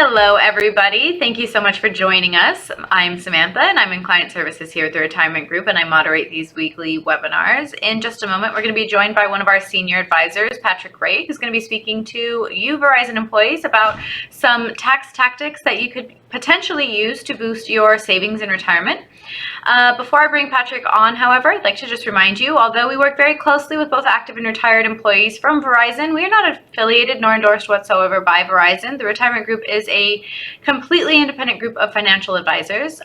Hello, everybody. Thank you so much for joining us. I'm Samantha, and I'm in client services here at the Retirement Group, and I moderate these weekly webinars. In just a moment, we're going to be joined by one of our senior advisors, Patrick Ray, who's going to be speaking to you Verizon employees about some tax tactics that you could potentially use to boost your savings in retirement. Before I bring Patrick on, however, I'd like to just remind you, although we work very closely with both active and retired employees from Verizon, we are not affiliated nor endorsed whatsoever by Verizon. The Retirement Group is a completely independent group of financial advisors.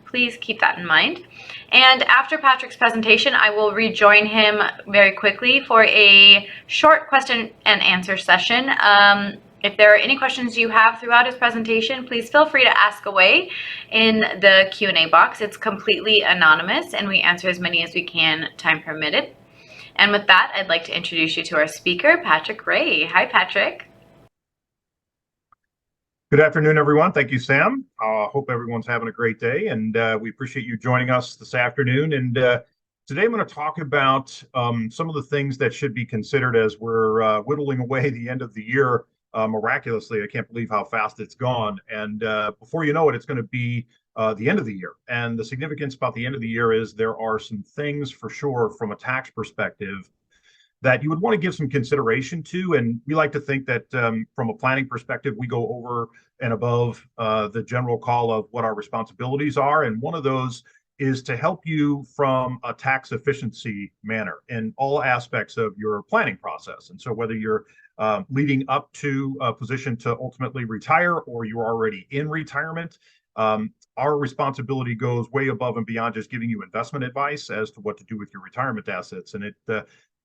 Please keep that in mind. And after Patrick's presentation, I will rejoin him very quickly for a short question and answer session. If there are any questions you have throughout his presentation, please feel free to ask away in the Q&A box. It's completely anonymous, and we answer as many as we can, time permitted. And with that, I'd like to introduce you to our speaker, Patrick Ray. Hi, Patrick. Good afternoon, everyone. Thank you, Sam. Hope everyone's having a great day, and we appreciate you joining us this afternoon. And today I'm going to talk about some of the things that should be considered as we're whittling away the end of the year. Miraculously, I can't believe how fast it's gone. And before you know it, it's going to be the end of the year. And the significance about the end of the year is there are some things for sure from a tax perspective that you would want to give some consideration to. And we like to think that from a planning perspective, we go over and above the general call of what our responsibilities are. And one of those is to help you from a tax efficiency manner in all aspects of your planning process. And so whether you're leading up to a position to ultimately retire or you're already in retirement, our responsibility goes way above and beyond just giving you investment advice as to what to do with your retirement assets. And it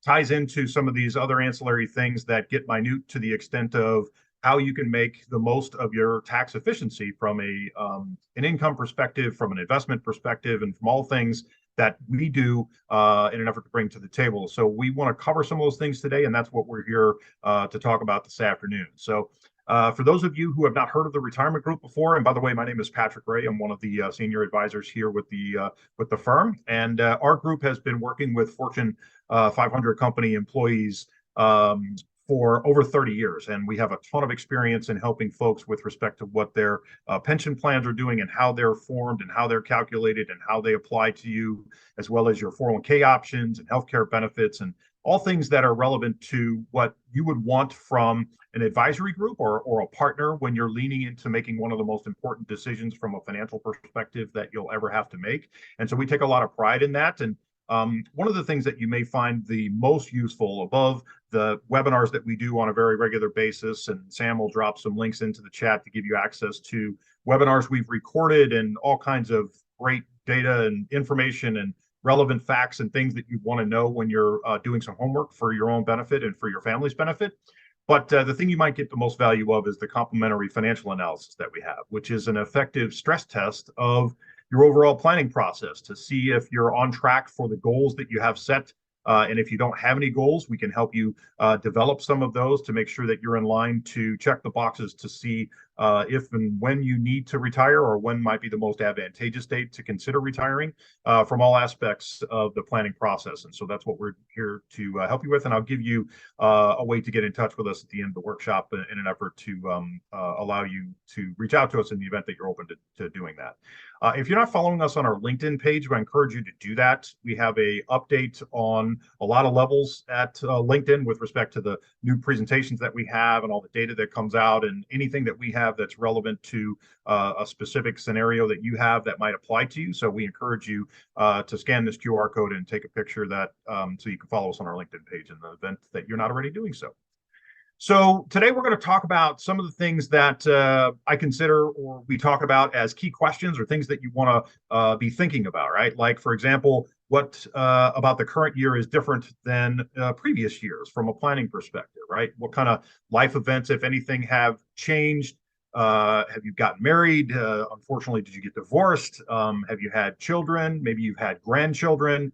ties into some of these other ancillary things that get minute to the extent of how you can make the most of your tax efficiency from an income perspective, from an investment perspective, and from all things that we do in an effort to bring to the table. So we want to cover some of those things today, and that's what we're here to talk about this afternoon. So for those of you who have not heard of the Retirement Group before, and by the way, my name is Patrick Ray. I'm one of the senior advisors here with the firm, and our group has been working with Fortune 500 company employees for over 30 years, and we have a ton of experience in helping folks with respect to what their pension plans are doing and how they're formed and how they're calculated and how they apply to you, as well as your 401k options and healthcare benefits and all things that are relevant to what you would want from an advisory group or a partner when you're leaning into making one of the most important decisions from a financial perspective that you'll ever have to make. And so we take a lot of pride in that. And one of the things that you may find the most useful above the webinars that we do on a very regular basis, and Sam will drop some links into the chat to give you access to webinars we've recorded and all kinds of great data and information and relevant facts and things that you want to know when you're doing some homework for your own benefit and for your family's benefit. But the thing you might get the most value of is the complementary financial analysis that we have, which is an effective stress test of your overall planning process to see if you're on track for the goals that you have set. And if you don't have any goals, we can help you develop some of those to make sure that you're in line to check the boxes to see if and when you need to retire or when might be the most advantageous date to consider retiring from all aspects of the planning process. And so that's what we're here to help you with. And I'll give you a way to get in touch with us at the end of the workshop in an effort to allow you to reach out to us in the event that you're open to doing that. If you're not following us on our LinkedIn page, I encourage you to do that. We have a update on a lot of levels at LinkedIn with respect to the new presentations that we have and all the data that comes out and anything that we have that's relevant to a specific scenario that you have that might apply to you. So we encourage you to scan this QR code and take a picture of that so you can follow us on our LinkedIn page in the event that you're not already doing so. So today we're going to talk about some of the things that I consider or we talk about as key questions or things that you want to be thinking about, right? Like, for example, what about the current year is different than previous years from a planning perspective, right? What kind of life events, if anything, have changed? Have you gotten married? Unfortunately, did you get divorced? Have you had children? Maybe you've had grandchildren.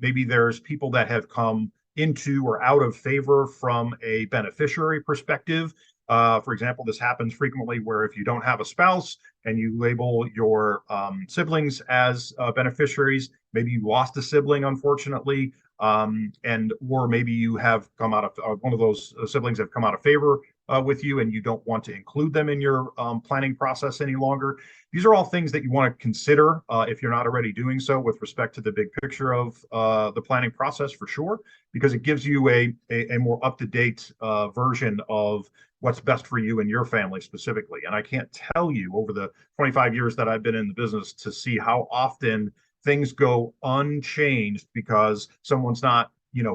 Maybe there's people that have come into or out of favor from a beneficiary perspective. For example, this happens frequently where if you don't have a spouse and you label your siblings as beneficiaries, maybe you lost a sibling, unfortunately, or maybe you have come out of one of those siblings have come out of favor with you and you don't want to include them in your planning process any longer. These are all things that you want to consider if you're not already doing so with respect to the big picture of the planning process for sure, because it gives you a more up-to-date version of what's best for you and your family specifically. And I can't tell you over the 25 years that I've been in the business to see how often things go unchanged because someone's not,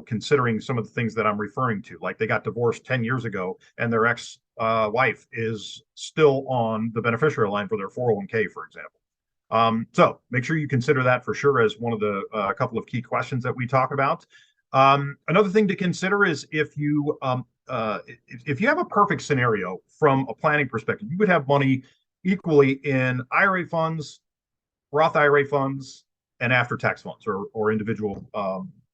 considering some of the things that I'm referring to. Like they got divorced 10 years ago and their ex wife is still on the beneficiary line for their 401k, for example. So make sure you consider that for sure as one of the couple of key questions that we talk about. Another thing to consider is if you have a perfect scenario from a planning perspective, you would have money equally in IRA funds, Roth IRA funds, and after-tax funds or individual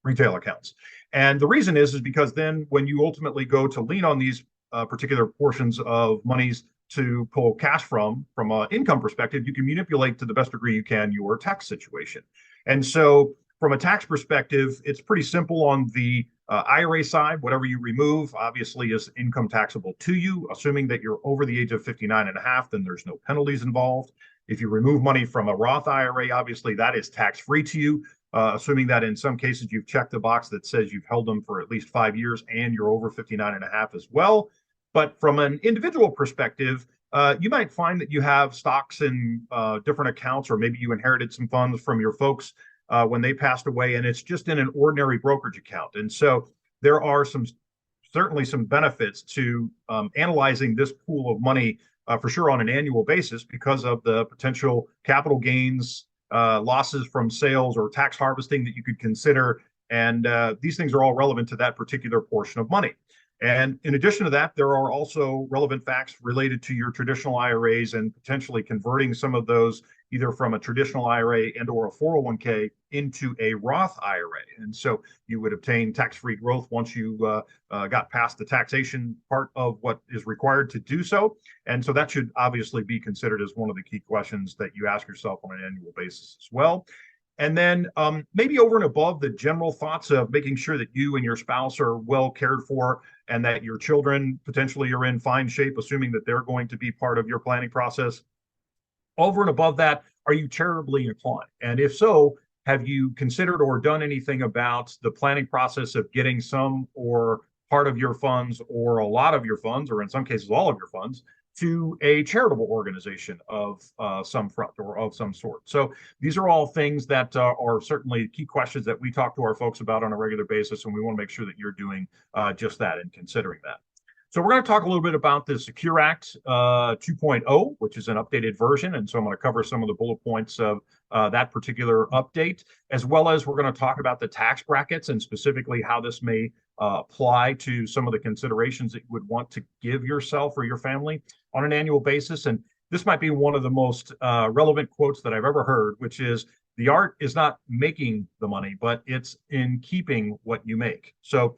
retail accounts. And the reason is because then when you ultimately go to lean on these particular portions of monies to pull cash from an income perspective, you can manipulate to the best degree you can your tax situation. And so from a tax perspective, it's pretty simple on the IRA side. Whatever you remove obviously is income taxable to you, assuming that you're over the age of 59 and a half, then there's no penalties involved. If you remove money from a Roth IRA, obviously that is tax-free to you, assuming that in some cases you've checked the box that says you've held them for at least 5 years and you're over 59 and a half as well. But from an individual perspective, you might find that you have stocks in different accounts, or maybe you inherited some funds from your folks when they passed away, and it's just in an ordinary brokerage account. And so there are certainly some benefits to analyzing this pool of money for sure on an annual basis because of the potential capital gains, losses from sales, or tax harvesting that you could consider. And these things are all relevant to that particular portion of money. And in addition to that, there are also relevant facts related to your traditional IRAs and potentially converting some of those either from a traditional IRA and or a 401k into a Roth IRA. And so you would obtain tax-free growth once you got past the taxation part of what is required to do so. And so that should obviously be considered as one of the key questions that you ask yourself on an annual basis as well. And then maybe over and above the general thoughts of making sure that you and your spouse are well cared for and that your children potentially are in fine shape, assuming that they're going to be part of your planning process. Over and above that, are you charitably inclined? And if so, have you considered or done anything about the planning process of getting some or part of your funds or a lot of your funds, or in some cases, all of your funds, to a charitable organization of some front or of some sort? So these are all things that are certainly key questions that we talk to our folks about on a regular basis, and we want to make sure that you're doing just that and considering that. So we're going to talk a little bit about the Secure Act 2.0, which is an updated version. And so I'm going to cover some of the bullet points of that particular update, as well as we're going to talk about the tax brackets and specifically how this may apply to some of the considerations that you would want to give yourself or your family on an annual basis. And this might be one of the most relevant quotes that I've ever heard, which is, the art is not making the money, but it's in keeping what you make. So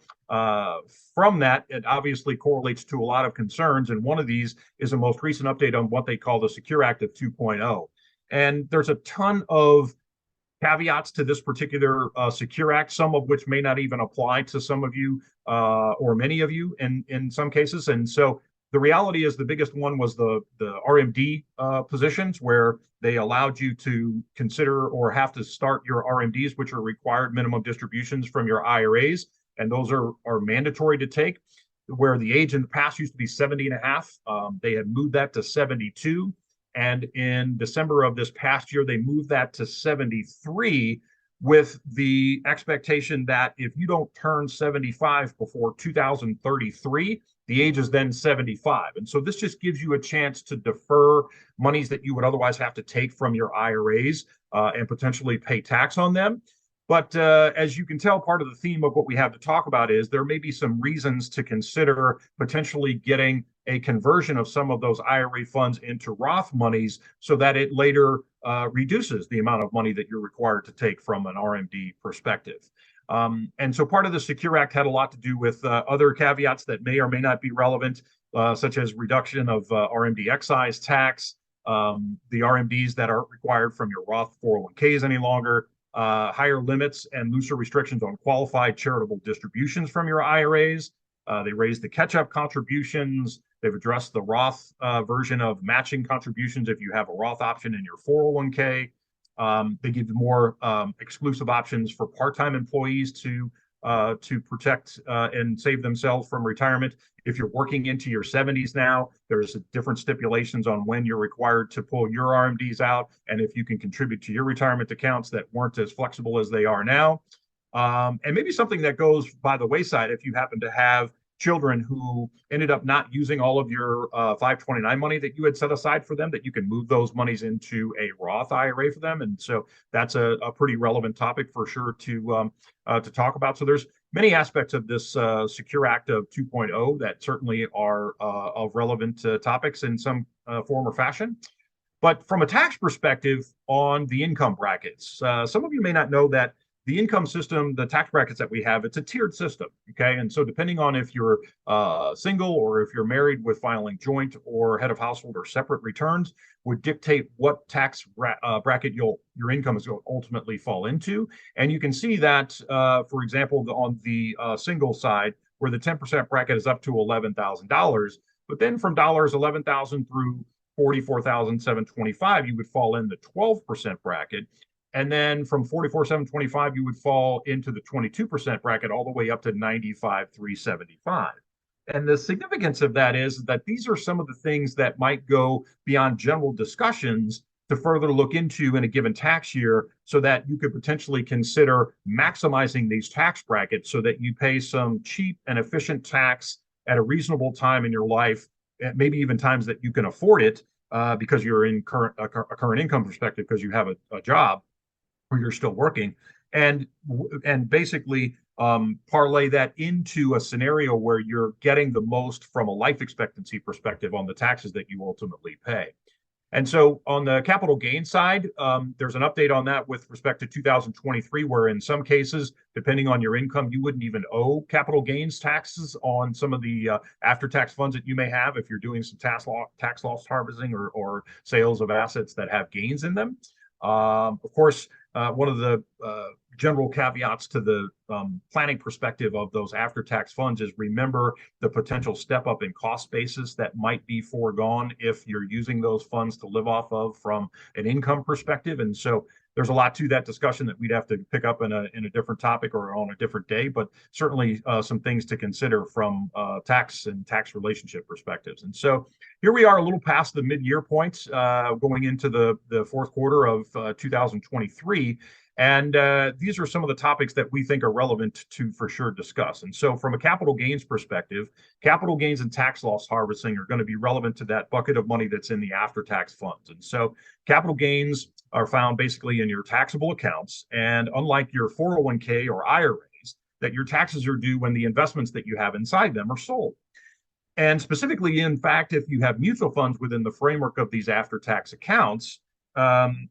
from that, it obviously correlates to a lot of concerns. And one of these is a most recent update on what they call the Secure Act of 2.0. And there's a ton of caveats to this particular Secure Act, some of which may not even apply to some of you or many of you in some cases. And so the reality is the biggest one was the RMD positions, where they allowed you to consider or have to start your RMDs, which are required minimum distributions from your IRAs. And those are mandatory to take, where the age in the past used to be 70 and a half. They had moved that to 72. And in December of this past year, they moved that to 73, with the expectation that if you don't turn 75 before 2033, the age is then 75. And so this just gives you a chance to defer monies that you would otherwise have to take from your IRAs and potentially pay tax on them. But as you can tell, part of the theme of what we have to talk about is there may be some reasons to consider potentially getting a conversion of some of those IRA funds into Roth monies so that it later reduces the amount of money that you're required to take from an RMD perspective. And so part of the Secure Act had a lot to do with other caveats that may or may not be relevant, such as reduction of RMD excise tax, the RMDs that aren't required from your Roth 401ks any longer, higher limits and looser restrictions on qualified charitable distributions from your IRAs, They raised the catch-up contributions. They've addressed the Roth version of matching contributions if you have a Roth option in your 401k. They give more exclusive options for part-time employees to protect and save themselves from retirement. If you're working into your 70s now, there's different stipulations on when you're required to pull your RMDs out, and if you can contribute to your retirement accounts that weren't as flexible as they are now. And maybe something that goes by the wayside if you happen to have children who ended up not using all of your 529 money that you had set aside for them, that you can move those monies into a Roth IRA for them. And so that's a pretty relevant topic for sure to talk about. So there's many aspects of this Secure Act of 2.0 that certainly are of relevant topics in some form or fashion. But from a tax perspective on the income brackets, some of you may not know that the income system, the tax brackets that we have, it's a tiered system. Okay. And so depending on if you're single or if you're married with filing joint or head of household or separate returns, would dictate what tax bracket your income is going to ultimately fall into. And you can see that, for example, on the single side, where the 10% bracket is up to $11,000, but then from $11,000 through $44,725, you would fall in the 12% bracket. And then from 44,725, you would fall into the 22% bracket all the way up to 95,375. And the significance of that is that these are some of the things that might go beyond general discussions to further look into in a given tax year, so that you could potentially consider maximizing these tax brackets so that you pay some cheap and efficient tax at a reasonable time in your life, maybe even times that you can afford it because you're in a current income perspective because you have a job, or you're still working, and basically parlay that into a scenario where you're getting the most from a life expectancy perspective on the taxes that you ultimately pay. And so on the capital gain side, there's an update on that with respect to 2023, where in some cases, depending on your income, you wouldn't even owe capital gains taxes on some of the after-tax funds that you may have if you're doing some tax loss harvesting or sales of assets that have gains in them. Of course, one of the general caveats to the planning perspective of those after-tax funds is remember the potential step up in cost basis that might be foregone if you're using those funds to live off of from an income perspective. And so there's a lot to that discussion that we'd have to pick up in a different topic or on a different day, but certainly some things to consider from tax and tax relationship perspectives. And so here we are a little past the mid-year points, going into the fourth quarter of 2023. And these are some of the topics that we think are relevant to for sure discuss. And so from a capital gains perspective, capital gains and tax loss harvesting are going to be relevant to that bucket of money that's in the after-tax funds. And so capital gains are found basically in your taxable accounts. And unlike your 401k or IRAs, that your taxes are due when the investments that you have inside them are sold. And specifically, in fact, if you have mutual funds within the framework of these after-tax accounts,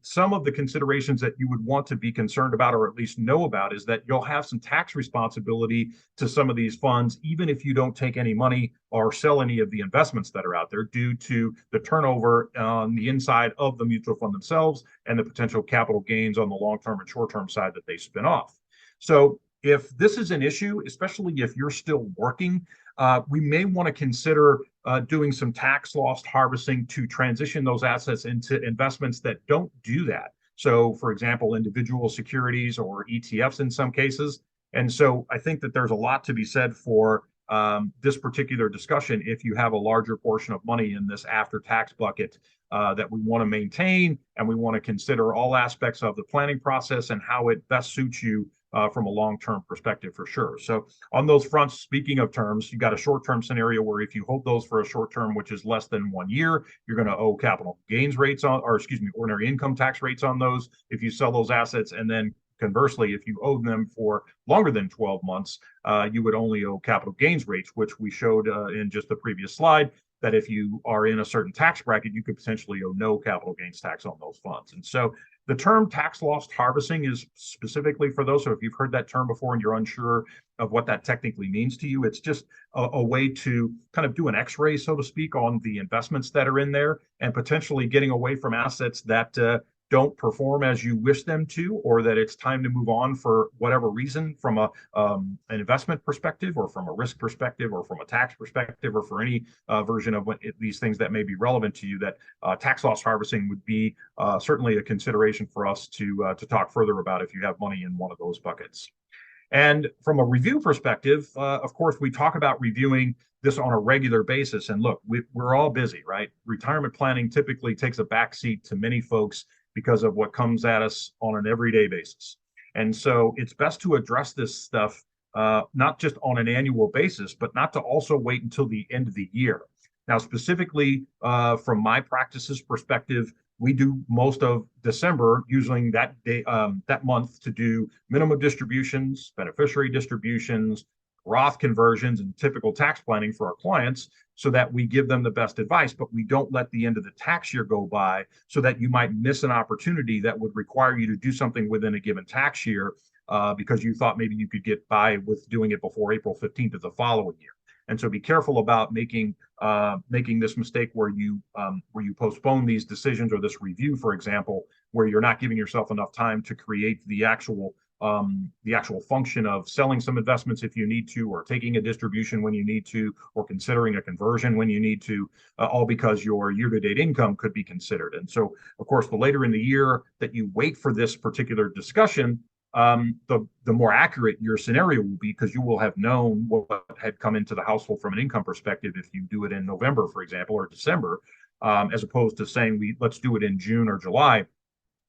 some of the considerations that you would want to be concerned about, or at least know about, is that you'll have some tax responsibility to some of these funds, even if you don't take any money or sell any of the investments that are out there, due to the turnover on the inside of the mutual fund themselves and the potential capital gains on the long-term and short-term side that they spin off. So if this is an issue, especially if you're still working, we may want to consider doing some tax loss harvesting to transition those assets into investments that don't do that. So, for example, individual securities or ETFs in some cases. And so I think that there's a lot to be said for this particular discussion if you have a larger portion of money in this after-tax bucket that we want to maintain, and we want to consider all aspects of the planning process and how it best suits you from a long-term perspective for sure. So on those fronts, speaking of terms, you got a short-term scenario where if you hold those for a short term, which is less than 1 year, you're going to owe capital gains rates on, or excuse me, ordinary income tax rates on those if you sell those assets. And then conversely, if you owe them for longer than 12 months, you would only owe capital gains rates, which we showed in just the previous slide, that if you are in a certain tax bracket, you could potentially owe no capital gains tax on those funds. And so the term tax loss harvesting is specifically for those. So if you've heard that term before and you're unsure of what that technically means to you, it's just a way to kind of do an x-ray, so to speak, on the investments that are in there and potentially getting away from assets that don't perform as you wish them to, or that it's time to move on for whatever reason from an investment perspective, or from a risk perspective, or from a tax perspective, or for any version of these things that may be relevant to you, that tax loss harvesting would be certainly a consideration for us to talk further about if you have money in one of those buckets. And from a review perspective, of course, we talk about reviewing this on a regular basis. And look, we're all busy, right? Retirement planning typically takes a backseat to many folks because of what comes at us on an everyday basis. And so it's best to address this stuff not just on an annual basis, but not to also wait until the end of the year. Now, specifically from my practices perspective, we do most of December using that day, that month, to do minimum distributions, beneficiary distributions, Roth conversions, and typical tax planning for our clients, so that we give them the best advice, but we don't let the end of the tax year go by so that you might miss an opportunity that would require you to do something within a given tax year because you thought maybe you could get by with doing it before April 15th of the following year. And so be careful about making this mistake where you postpone these decisions, or this review, for example, where you're not giving yourself enough time to create the actual function of selling some investments if you need to, or taking a distribution when you need to, or considering a conversion when you need to, all because your year-to-date income could be considered. And so, of course, the later in the year that you wait for this particular discussion, the more accurate your scenario will be, because you will have known what had come into the household from an income perspective if you do it in November, for example, or December, as opposed to saying let's do it in June or July,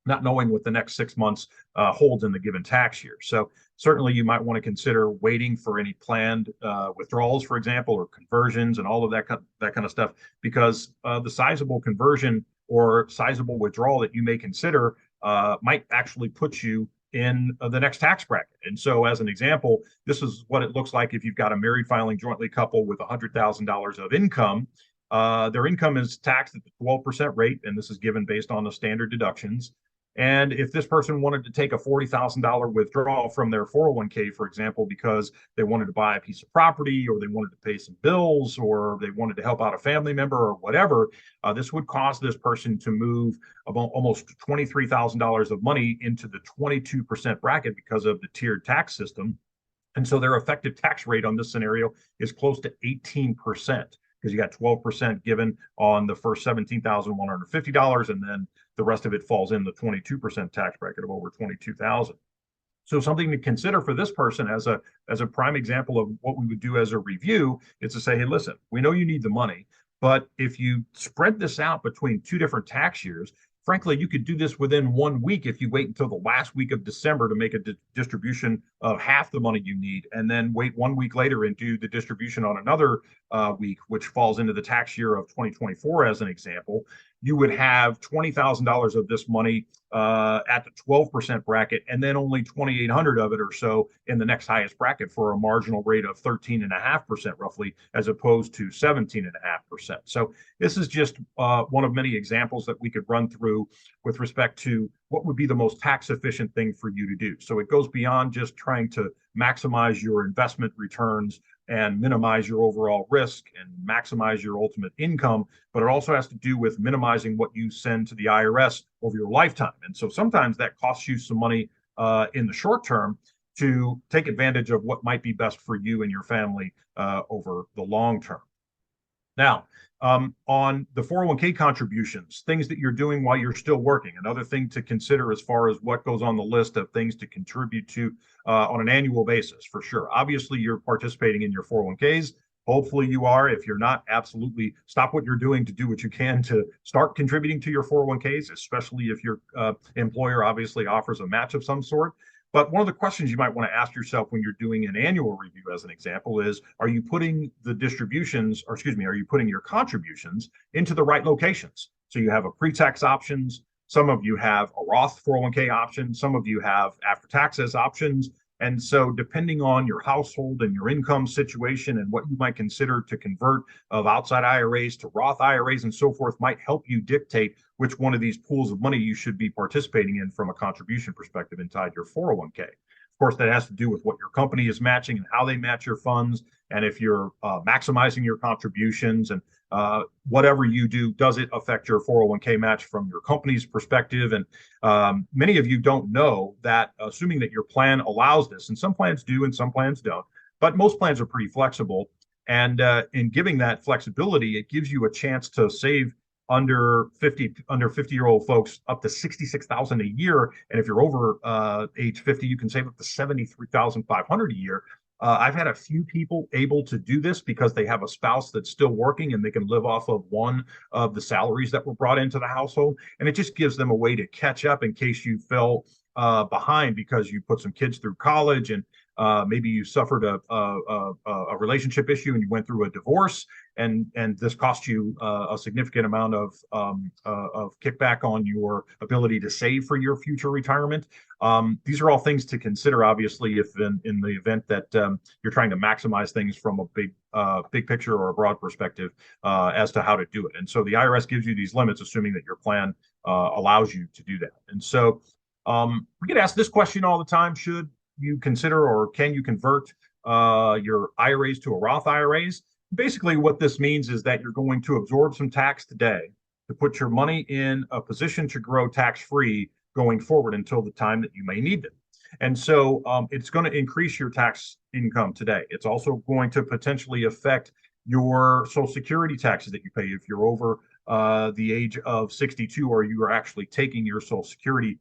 not knowing what the next 6 months holds in the given tax year. So certainly you might want to consider waiting for any planned withdrawals, for example, or conversions, and all of that kind of stuff, because the sizable conversion or sizable withdrawal that you may consider might actually put you in the next tax bracket. And so, as an example, this is what it looks like if you've got a married filing jointly couple with $100,000 of income. Their income is taxed at the 12% rate, and this is given based on the standard deductions. And if this person wanted to take a $40,000 withdrawal from their 401k, for example, because they wanted to buy a piece of property, or they wanted to pay some bills, or they wanted to help out a family member, or whatever, this would cause this person to move about almost $23,000 of money into the 22% bracket because of the tiered tax system. And so their effective tax rate on this scenario is close to 18%. Because you got 12% given on the first $17,150, and then the rest of it falls in the 22% tax bracket of over 22,000. So something to consider for this person as a prime example of what we would do as a review is to say, hey, listen, we know you need the money, but if you spread this out between 2 different tax years, frankly, you could do this within 1 week if you wait until the last week of December to make a distribution of half the money you need, and then wait 1 week later and do the distribution on another week, which falls into the tax year of 2024, as an example. You would have $20,000 of this money at the 12% bracket, and then only 2,800 of it or so in the next highest bracket, for a marginal rate of 13.5% roughly, as opposed to 17.5%. So this is just one of many examples that we could run through with respect to what would be the most tax efficient thing for you to do. So it goes beyond just trying to maximize your investment returns and minimize your overall risk and maximize your ultimate income, but it also has to do with minimizing what you send to the IRS over your lifetime. And so sometimes that costs you some money in the short term to take advantage of what might be best for you and your family over the long term. Now, on the 401k contributions, things that you're doing while you're still working, another thing to consider as far as what goes on the list of things to contribute to on an annual basis, for sure. Obviously, you're participating in your 401ks. Hopefully you are. If you're not, absolutely stop what you're doing to do what you can to start contributing to your 401ks, especially if your employer obviously offers a match of some sort. But one of the questions you might want to ask yourself when you're doing an annual review, as an example, is, are you putting the distributions, or excuse me, are you putting your contributions into the right locations? So you have a pre-tax options. Some of you have a Roth 401k option. Some of you have after taxes options. And so depending on your household and your income situation and what you might consider to convert of outside IRAs to Roth IRAs and so forth might help you dictate which one of these pools of money you should be participating in from a contribution perspective inside your 401k. Of course, that has to do with what your company is matching and how they match your funds, and if you're maximizing your contributions, and whatever you do, does it affect your 401k match from your company's perspective? And many of you don't know that, assuming that your plan allows this, and some plans do and some plans don't, but most plans are pretty flexible. And in giving that flexibility, it gives you a chance to save under 50-year-old folks up to 66,000 a year, and if you're over age 50, you can save up to 73,500 a year. I've had a few people able to do this because they have a spouse that's still working and they can live off of one of the salaries that were brought into the household, and it just gives them a way to catch up in case you fell behind because you put some kids through college, and maybe you suffered a relationship issue and you went through a divorce, and this cost you a significant amount of kickback on your ability to save for your future retirement. These are all things to consider, obviously, if in the event that you're trying to maximize things from a big picture or a broad perspective as to how to do it. And so the IRS gives you these limits, assuming that your plan allows you to do that. And so we get asked this question all the time: should you consider, or can you convert your IRAs to a Roth IRAs? Basically, what this means is that you're going to absorb some tax today to put your money in a position to grow tax-free going forward until the time that you may need them. And so it's going to increase your tax income today. It's also going to potentially affect your Social Security taxes that you pay if you're over the age of 62, or you are actually taking your Social Security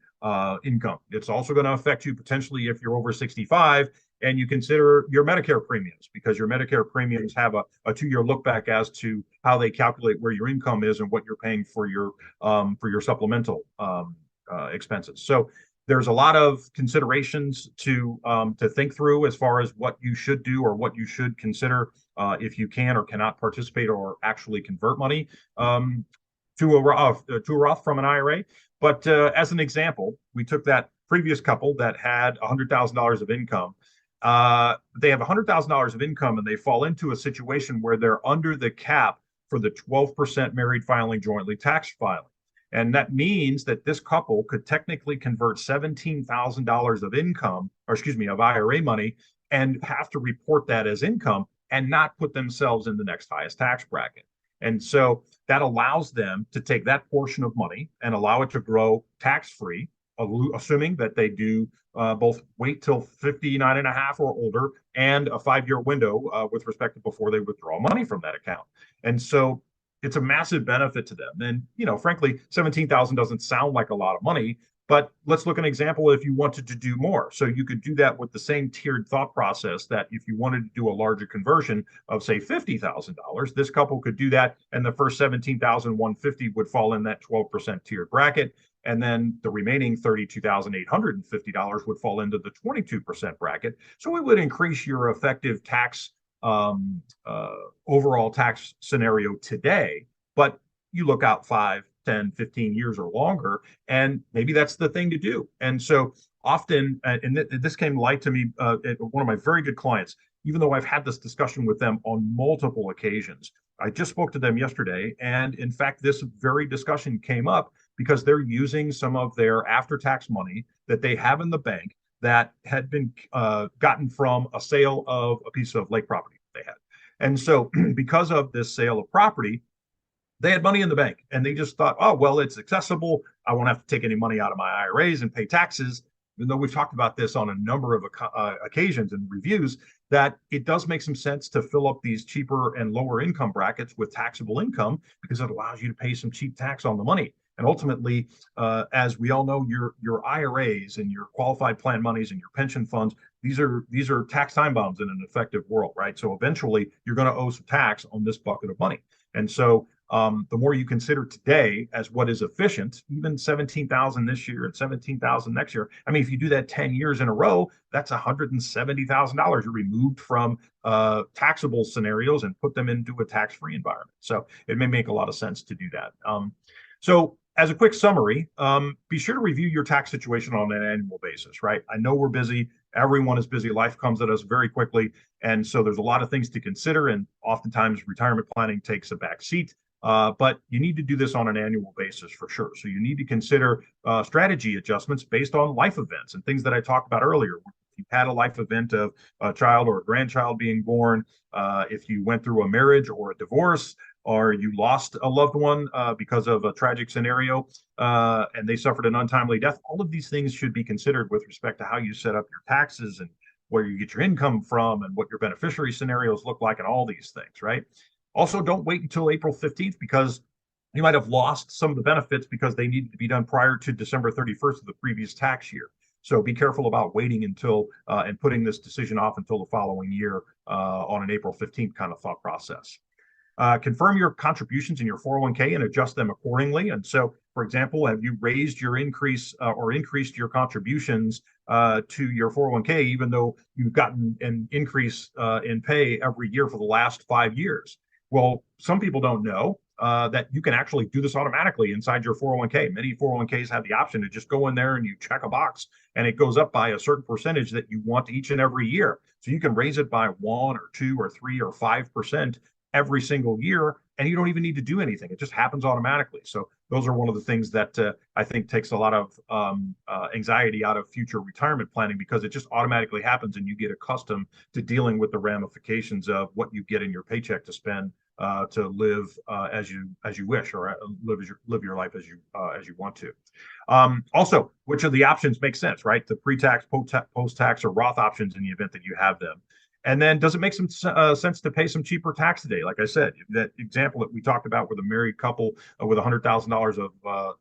income. It's also going to affect you potentially if you're over 65 and you consider your Medicare premiums, because your Medicare premiums have a 2-year look back as to how they calculate where your income is and what you're paying for your supplemental expenses. So there's a lot of considerations to think through as far as what you should do or what you should consider if you can or cannot participate or actually convert money to a Roth from an IRA. But as an example, we took that previous couple that had $100,000 of income. They have $100,000 of income and they fall into a situation where they're under the cap for the 12% married filing jointly tax filing. And that means that this couple could technically convert $17,000 of income, or excuse me, of IRA money, and have to report that as income and not put themselves in the next highest tax bracket. And so that allows them to take that portion of money and allow it to grow tax-free, assuming that they do both wait till 59 and a half or older and a 5-year window with respect to before they withdraw money from that account. And so it's a massive benefit to them. And, you know, frankly, 17,000 doesn't sound like a lot of money, but let's look at an example if you wanted to do more. So you could do that with the same tiered thought process that if you wanted to do a larger conversion of, say, $50,000, this couple could do that, and the first 17,150 would fall in that 12% tiered bracket. And then the remaining $32,850 would fall into the 22% bracket. So it would increase your effective tax overall tax scenario today, but you look out 5, 10, 15 years or longer, and maybe that's the thing to do. And so often, and this came light to me, one of my very good clients, even though I've had this discussion with them on multiple occasions. I just spoke to them yesterday, and in fact, this very discussion came up because they're using some of their after-tax money that they have in the bank that had been gotten from a sale of a piece of lake property they had. And so because of this sale of property, they had money in the bank and they just thought, oh, well, it's accessible. I won't have to take any money out of my IRAs and pay taxes. Even though we've talked about this on a number of occasions and reviews, that it does make some sense to fill up these cheaper and lower income brackets with taxable income, because it allows you to pay some cheap tax on the money. And ultimately, as we all know, your IRAs and your qualified plan monies and your pension funds, these are tax time bombs in an effective world, right? So eventually, you're going to owe some tax on this bucket of money. And so the more you consider today as what is efficient, even 17,000 this year and 17,000 next year. I mean, if you do that 10 years in a row, that's $170,000 you removed from taxable scenarios and put them into a tax-free environment. So it may make a lot of sense to do that. So as a quick summary, be sure to review your tax situation on an annual basis, right? I know we're busy. Everyone is busy. Life comes at us very quickly. And so there's a lot of things to consider. And oftentimes retirement planning takes a back seat. But you need to do this on an annual basis for sure. So you need to consider strategy adjustments based on life events and things that I talked about earlier. If you had a life event of a child or a grandchild being born, if you went through a marriage or a divorce, or you lost a loved one because of a tragic scenario and they suffered an untimely death, all of these things should be considered with respect to how you set up your taxes and where you get your income from and what your beneficiary scenarios look like and all these things, right? Also, don't wait until April 15th because you might have lost some of the benefits because they needed to be done prior to December 31st of the previous tax year. So be careful about waiting until and putting this decision off until the following year on an April 15th kind of thought process. Confirm your contributions in your 401k and adjust them accordingly. And so, for example, have you raised your increase or increased your contributions to your 401k, even though you've gotten an increase in pay every year for the last 5 years? Well, some people don't know that you can actually do this automatically inside your 401k. Many 401ks have the option to just go in there and you check a box and it goes up by a certain percentage that you want each and every year. So you can raise it by 1 or 2 or 3 or 5% every single year, and you don't even need to do anything. It just happens automatically. So those are one of the things that I think takes a lot of anxiety out of future retirement planning because it just automatically happens and you get accustomed to dealing with the ramifications of what you get in your paycheck to spend to live as you wish or live your life as you want to. Also, which of the options make sense, right? The pre-tax, post-tax, or Roth options in the event that you have them. And then does it make some sense to pay some cheaper tax today? Like I said, that example that we talked about with a married couple with $100,000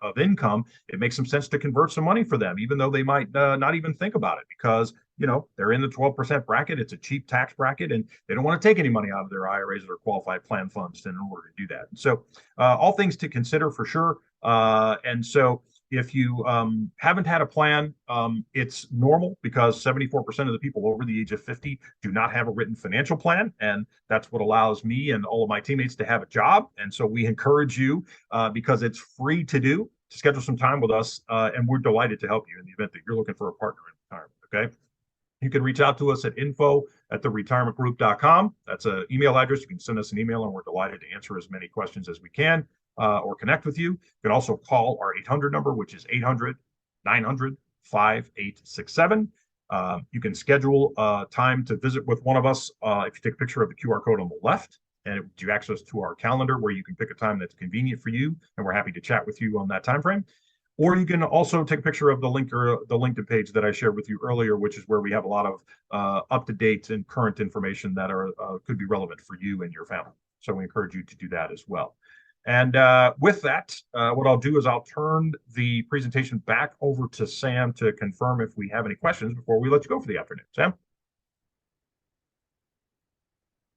of income, it makes some sense to convert some money for them, even though they might not even think about it because, you know, they're in the 12% bracket. It's a cheap tax bracket and they don't want to take any money out of their IRAs or qualified plan funds in order to do that. So all things to consider for sure. And so if you haven't had a plan, it's normal because 74% of the people over the age of 50 do not have a written financial plan. And that's what allows me and all of my teammates to have a job. And so we encourage you because it's free to do to schedule some time with us. And we're delighted to help you in the event that you're looking for a partner in retirement. Okay. You can reach out to us at info@theretirementgroup.com. That's an email address. You can send us an email and we're delighted to answer as many questions as we can. Or connect with you. You can also call our 800 number, which is 800-900-5867. You can schedule time to visit with one of us if you take a picture of the QR code on the left, and it gives you access to our calendar where you can pick a time that's convenient for you, and we're happy to chat with you on that time frame. Or you can also take a picture of the link or the LinkedIn page that I shared with you earlier, which is where we have a lot of up-to-date and current information that are could be relevant for you and your family. So we encourage you to do that as well. And with that, what I'll do is I'll turn the presentation back over to Sam to confirm if we have any questions before we let you go for the afternoon. Sam?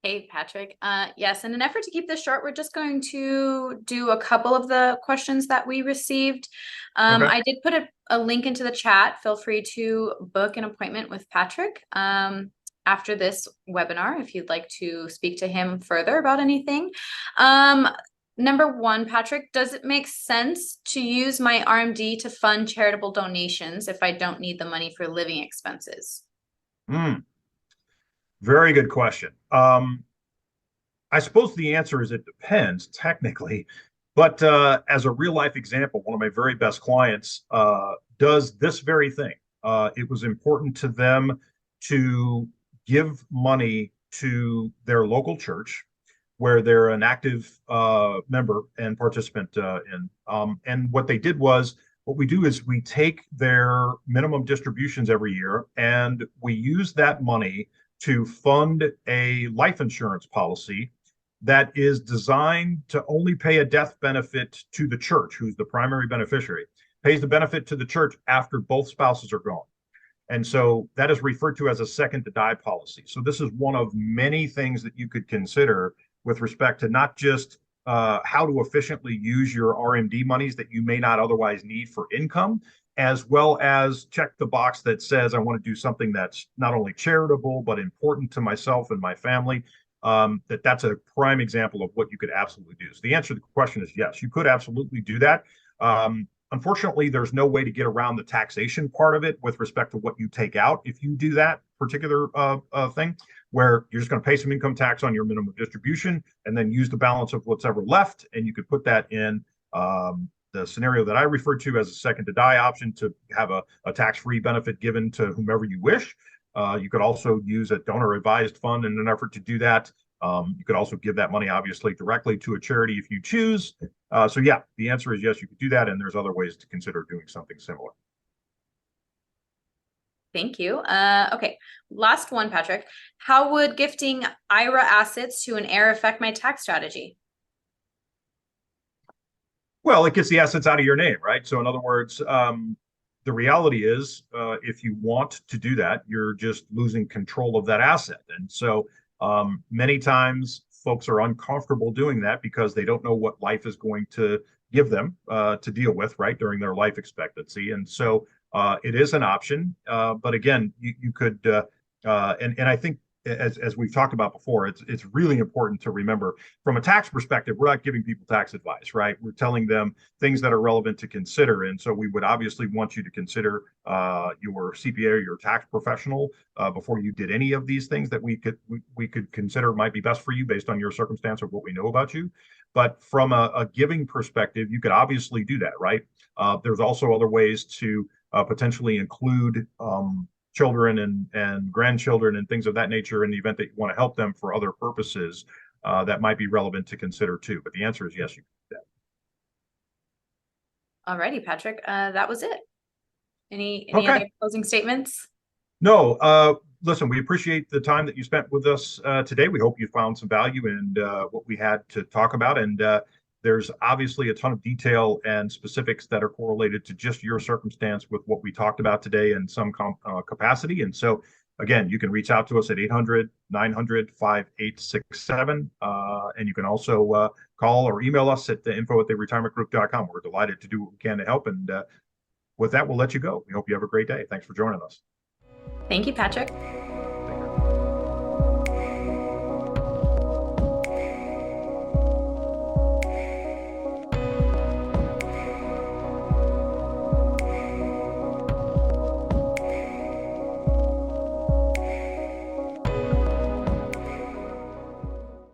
Hey, Patrick. Yes, in an effort to keep this short, we're just going to do a couple of the questions that we received. Okay. I did put a link into the chat. Feel free to book an appointment with Patrick after this webinar if you'd like to speak to him further about anything. Number one, Patrick, does it make sense to use my RMD to fund charitable donations if I don't need the money for living expenses? Very good question. I suppose the answer is it depends technically, but as a real life example, one of my very best clients does this very thing. It was important to them to give money to their local church where they're an active member and participant in. And what they did was, what we do is we take their minimum distributions every year and we use that money to fund a life insurance policy that is designed to only pay a death benefit to the church, who's the primary beneficiary, pays the benefit to the church after both spouses are gone. And so that is referred to as a second to die policy. So this is one of many things that you could consider with respect to not just how to efficiently use your RMD monies that you may not otherwise need for income, as well as check the box that says I want to do something that's not only charitable, but important to myself and my family. That's a prime example of what you could absolutely do. So the answer to the question is yes, you could absolutely do that. Unfortunately, there's no way to get around the taxation part of it with respect to what you take out if you do that particular thing, where you're just going to pay some income tax on your minimum distribution and then use the balance of what's ever left. And you could put that in the scenario that I referred to as a second to die option to have a tax-free benefit given to whomever you wish. You could also use a donor advised fund in an effort to do that. You could also give that money, obviously, directly to a charity if you choose. So yeah, the answer is yes, you could do that. And there's other ways to consider doing something similar. Thank you. Okay, last one, Patrick. How would gifting IRA assets to an heir affect my tax strategy? Well, it gets the assets out of your name, right? So in other words, the reality is, if you want to do that, you're just losing control of that asset. And so many times folks are uncomfortable doing that because they don't know what life is going to give them to deal with, right, during their life expectancy. And so it is an option. But again, you could, and I think as we've talked about before, it's really important to remember from a tax perspective, we're not giving people tax advice, right? We're telling them things that are relevant to consider. And so we would obviously want you to consider your CPA or your tax professional before you did any of these things that we could consider might be best for you based on your circumstance or what we know about you. But from a giving perspective, you could obviously do that, right? There's also other ways to potentially include children and grandchildren and things of that nature in the event that you want to help them for other purposes that might be relevant to consider too. But the answer is yes, you can do that. Alrighty, Patrick. That was it. Any Okay. other closing statements? No, listen, we appreciate the time that you spent with us today. We hope you found some value in what we had to talk about. And there's obviously a ton of detail and specifics that are correlated to just your circumstance with what we talked about today in some capacity. And so, again, you can reach out to us at 800-900-5867. And you can also call or email us at the info@theretirementgroup.com. We're delighted to do what we can to help. And with that, we'll let you go. We hope you have a great day. Thanks for joining us. Thank you, Patrick.